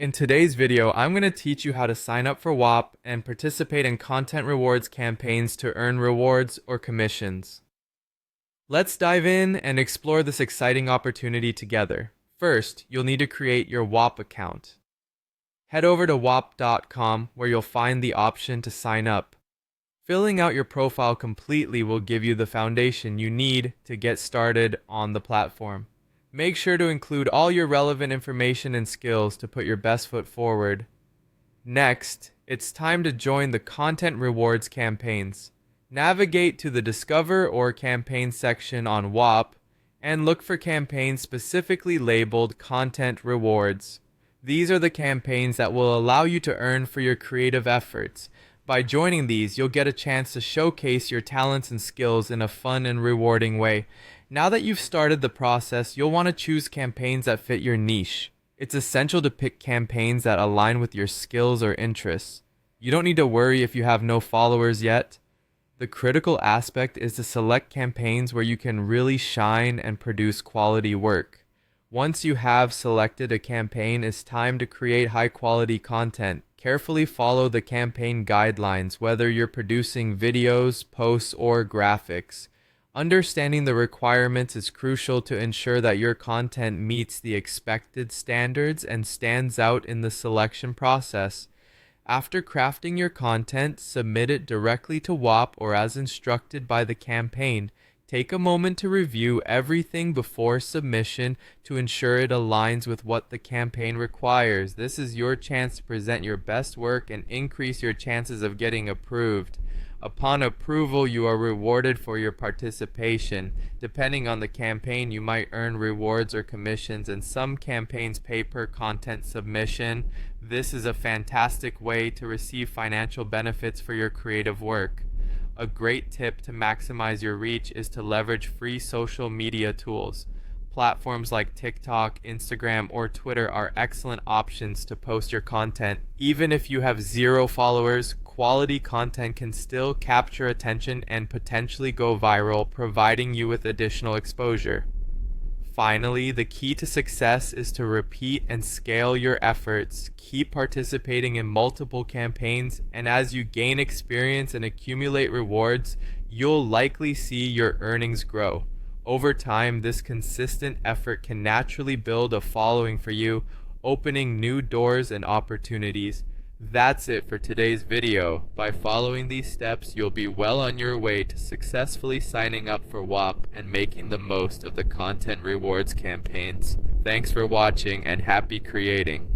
In today's video, I'm going to teach you how to sign up for Whop and participate in content rewards campaigns to earn rewards or commissions. Let's dive in and explore this exciting opportunity together. First, you'll need to create your Whop account. Head over to whop.com where you'll find the option to sign up. Filling out your profile completely will give you the foundation you need to get started on the platform. Make sure to include all your relevant information and skills to put your best foot forward. Next, it's time to join the content rewards campaigns. Navigate to the Discover or Campaign section on Whop and look for campaigns specifically labeled Content Rewards. These are the campaigns that will allow you to earn for your creative efforts. By joining these, you'll get a chance to showcase your talents and skills in a fun and rewarding way. Now that you've started the process, you'll want to choose campaigns that fit your niche. It's essential to pick campaigns that align with your skills or interests. You don't need to worry if you have no followers yet. The critical aspect is to select campaigns where you can really shine and produce quality work. Once you have selected a campaign, it's time to create high-quality content. Carefully follow the campaign guidelines, whether you're producing videos, posts, or graphics. Understanding the requirements is crucial to ensure that your content meets the expected standards and stands out in the selection process. After crafting your content, submit it directly to Whop or as instructed by the campaign. Take a moment to review everything before submission to ensure it aligns with what the campaign requires. This is your chance to present your best work and increase your chances of getting approved. Upon approval, you are rewarded for your participation. Depending on the campaign, you might earn rewards or commissions, and some campaigns pay per content submission. This is a fantastic way to receive financial benefits for your creative work. A great tip to maximize your reach is to leverage free social media tools. Platforms like TikTok, Instagram, or Twitter are excellent options to post your content. Even if you have 0 followers, quality content can still capture attention and potentially go viral, providing you with additional exposure. Finally, the key to success is to repeat and scale your efforts. Keep participating in multiple campaigns, and as you gain experience and accumulate rewards, you'll likely see your earnings grow. Over time, this consistent effort can naturally build a following for you, opening new doors and opportunities. That's it for today's video. By following these steps, you'll be well on your way to successfully signing up for Whop and making the most of the content rewards campaigns. Thanks for watching and happy creating.